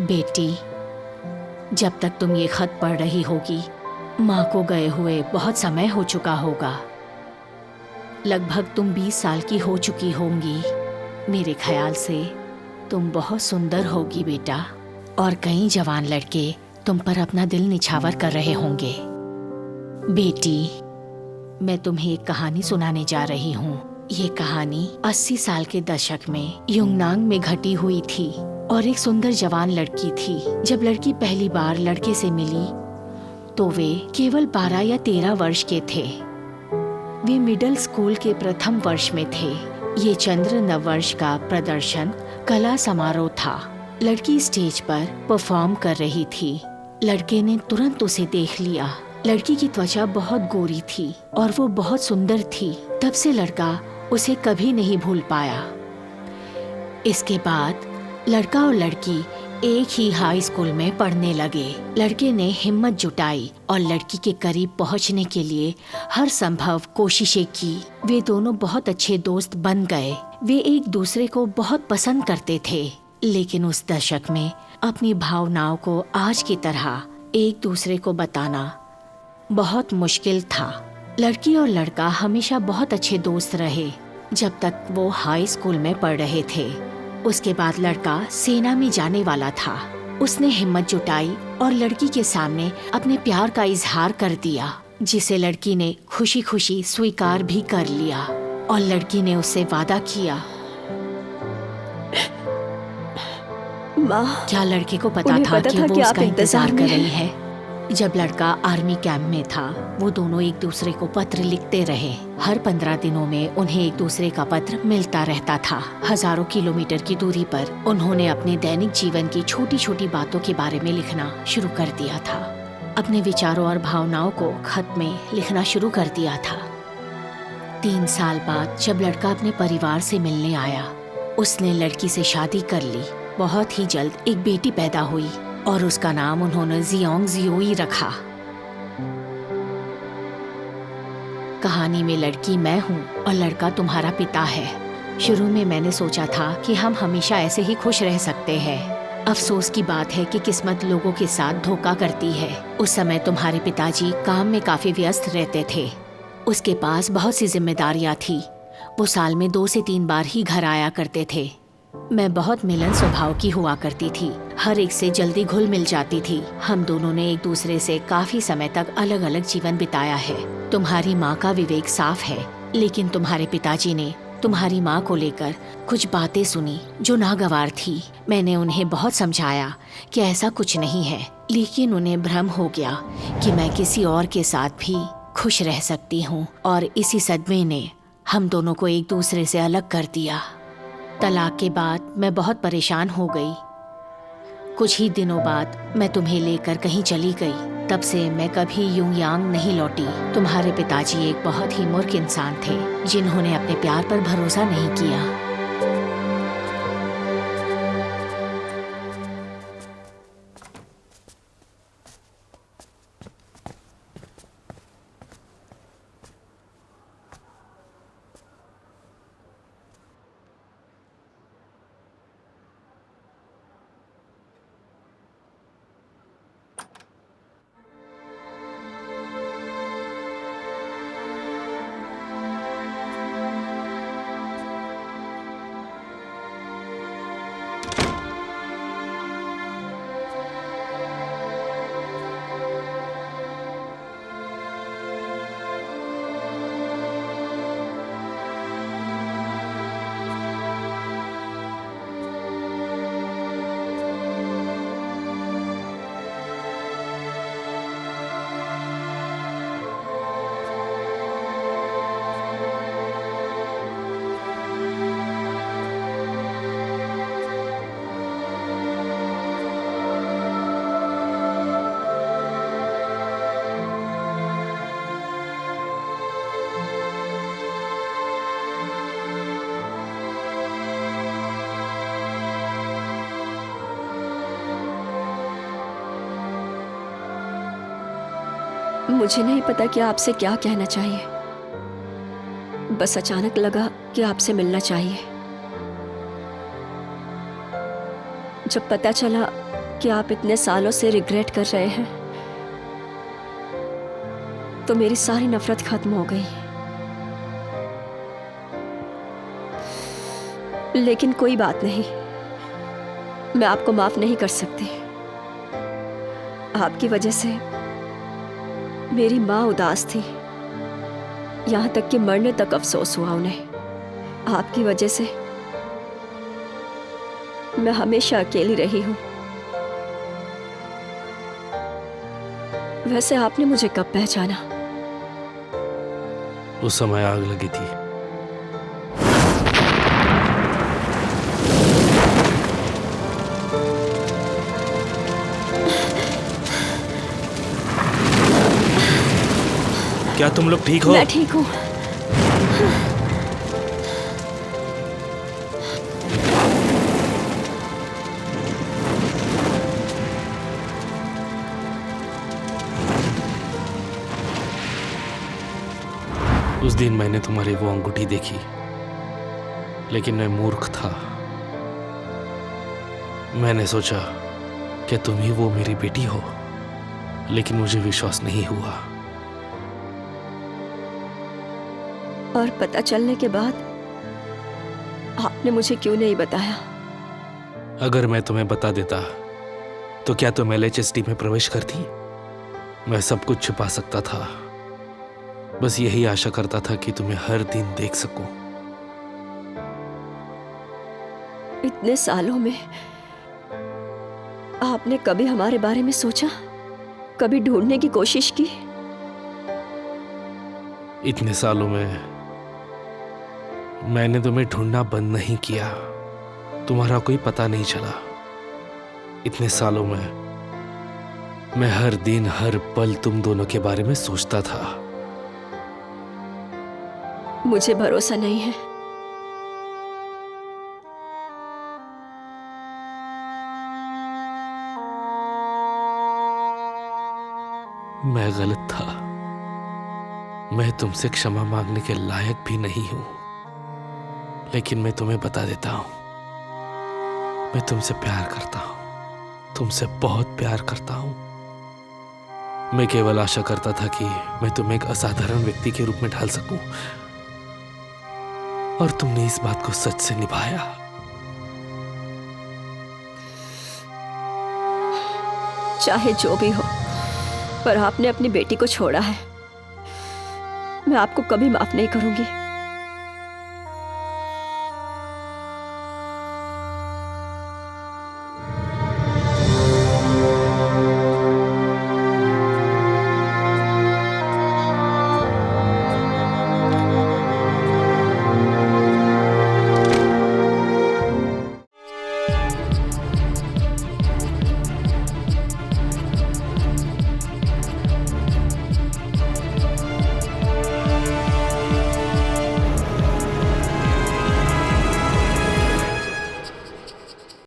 बेटी, जब तक तुम ये खत पढ़ रही होगी, माँ को गए हुए बहुत समय हो चुका होगा। लगभग तुम 20 साल की हो चुकी होंगी। मेरे ख्याल से तुम बहुत सुंदर होगी बेटा, और कई जवान लड़के तुम पर अपना दिल निछावर कर रहे होंगे। बेटी, मैं तुम्हें एक कहानी सुनाने जा रही हूँ। ये कहानी 80 साल के दशक में युंगनांग में घटी हुई थी और एक सुंदर जवान लड़की थी। जब लड़की पहली बार लड़के से मिली तो वे केवल 12 या 13 वर्ष के थे। वे मिडिल स्कूल के प्रथम वर्ष में थे। ये चंद्र नववर्ष का प्रदर्शन कला समारोह था। लड़की स्टेज पर परफॉर्म कर रही थी। लड़के ने तुरंत उसे देख लिया। लड़की की त्वचा बहुत गोरी थी और वो बहुत सुंदर थी। तब से लड़का उसे कभी नहीं भूल पाया। इसके बाद लड़का और लड़की एक ही हाई स्कूल में पढ़ने लगे। लड़के ने हिम्मत जुटाई और लड़की के करीब पहुंचने के लिए हर संभव कोशिशें की। वे दोनों बहुत अच्छे दोस्त बन गए। वे एक दूसरे को बहुत पसंद करते थे, लेकिन उस दशक में अपनी भावनाओं को आज की तरह एक दूसरे को बताना बहुत मुश्किल था। लड़की और लड़का हमेशा बहुत अच्छे दोस्त रहे जब तक वो हाई स्कूल में पढ़ रहे थे। उसके बाद लड़का सेना में जाने वाला था। उसने हिम्मत जुटाई और लड़की के सामने अपने प्यार का इजहार कर दिया, जिसे लड़की ने खुशी खुशी स्वीकार भी कर लिया। और लड़की ने उससे वादा किया। माँ, क्या लड़के को पता था कि वो उसका इंतजार कर रही है? जब लड़का आर्मी कैंप में था, वो दोनों एक दूसरे को पत्र लिखते रहे। हर 15 दिनों में उन्हें एक दूसरे का पत्र मिलता रहता था। हजारों किलोमीटर की दूरी पर उन्होंने अपने दैनिक जीवन की छोटी छोटी बातों के बारे में लिखना शुरू कर दिया था। अपने विचारों और भावनाओं को खत में लिखना शुरू कर दिया था। 3 साल बाद जब लड़का अपने परिवार से मिलने आया, उसने लड़की से शादी कर ली। बहुत ही जल्द एक बेटी पैदा हुई और उसका नाम उन्होंने जियोंग जियोई रखा। कहानी में लड़की मैं हूँ और लड़का तुम्हारा पिता है। शुरू में मैंने सोचा था कि हम हमेशा ऐसे ही खुश रह सकते हैं। अफसोस की बात है कि किस्मत लोगों के साथ धोखा करती है। उस समय तुम्हारे पिताजी काम में काफी व्यस्त रहते थे। उसके पास बहुत सी जिम्मेदारियां थी। वो साल में 2 से 3 बार ही घर आया करते थे। मैं बहुत मिलन स्वभाव की हुआ करती थी। हर एक से जल्दी घुल मिल जाती थी। हम दोनों ने एक दूसरे से काफी समय तक अलग अलग जीवन बिताया है। तुम्हारी माँ का विवेक साफ है, लेकिन तुम्हारे पिताजी ने तुम्हारी माँ को लेकर कुछ बातें सुनी जो नागवार थी। मैंने उन्हें बहुत समझाया कि ऐसा कुछ नहीं है, लेकिन उन्हें भ्रम हो गया कि मैं किसी और के साथ भी खुश रह सकती हूँ, और इसी सदमे ने हम दोनों को एक दूसरे से अलग कर दिया। तलाक के बाद मैं बहुत परेशान हो गई। कुछ ही दिनों बाद मैं तुम्हें लेकर कहीं चली गई। तब से मैं कभी युंगयांग नहीं लौटी। तुम्हारे पिताजी एक बहुत ही मूर्ख इंसान थे, जिन्होंने अपने प्यार पर भरोसा नहीं किया। मुझे नहीं पता कि आपसे क्या कहना चाहिए। बस अचानक लगा कि आपसे मिलना चाहिए। जब पता चला कि आप इतने सालों से रिग्रेट कर रहे हैं तो मेरी सारी नफरत खत्म हो गई। लेकिन कोई बात नहीं, मैं आपको माफ नहीं कर सकती। आपकी वजह से मेरी माँ उदास थी, यहां तक कि मरने तक अफसोस हुआ उन्हें। आपकी वजह से मैं हमेशा अकेली रही हूं। वैसे आपने मुझे कब पहचाना? उस समय आग लगी थी। क्या तुम लोग ठीक हो? मैं ठीक हूं। उस दिन मैंने तुम्हारी वो अंगूठी देखी, लेकिन मैं मूर्ख था। मैंने सोचा कि तुम ही वो मेरी बेटी हो, लेकिन मुझे विश्वास नहीं हुआ। और पता चलने के बाद आपने मुझे क्यों नहीं बताया? अगर मैं तुम्हें बता देता तो क्या तुम LHSD में प्रवेश करती? मैं सब कुछ छुपा सकता था, बस यही आशा करता था कि तुम्हें हर दिन देख सकूं। इतने सालों में आपने कभी हमारे बारे में सोचा? कभी ढूंढने की कोशिश की? इतने सालों में मैंने तुम्हें ढूंढना बंद नहीं किया, तुम्हारा कोई पता नहीं चला। इतने सालों में मैं हर दिन हर पल तुम दोनों के बारे में सोचता था। मुझे भरोसा नहीं है। मैं गलत था। मैं तुमसे क्षमा मांगने के लायक भी नहीं हूं, लेकिन मैं तुम्हें बता देता हूं, मैं तुमसे प्यार करता हूं, तुमसे बहुत प्यार करता हूं। मैं केवल आशा करता था कि मैं तुम्हें एक असाधारण व्यक्ति के रूप में ढाल सकूं, और तुमने इस बात को सच से निभाया। चाहे जो भी हो, पर आपने अपनी बेटी को छोड़ा है। मैं आपको कभी माफ नहीं करूंगी।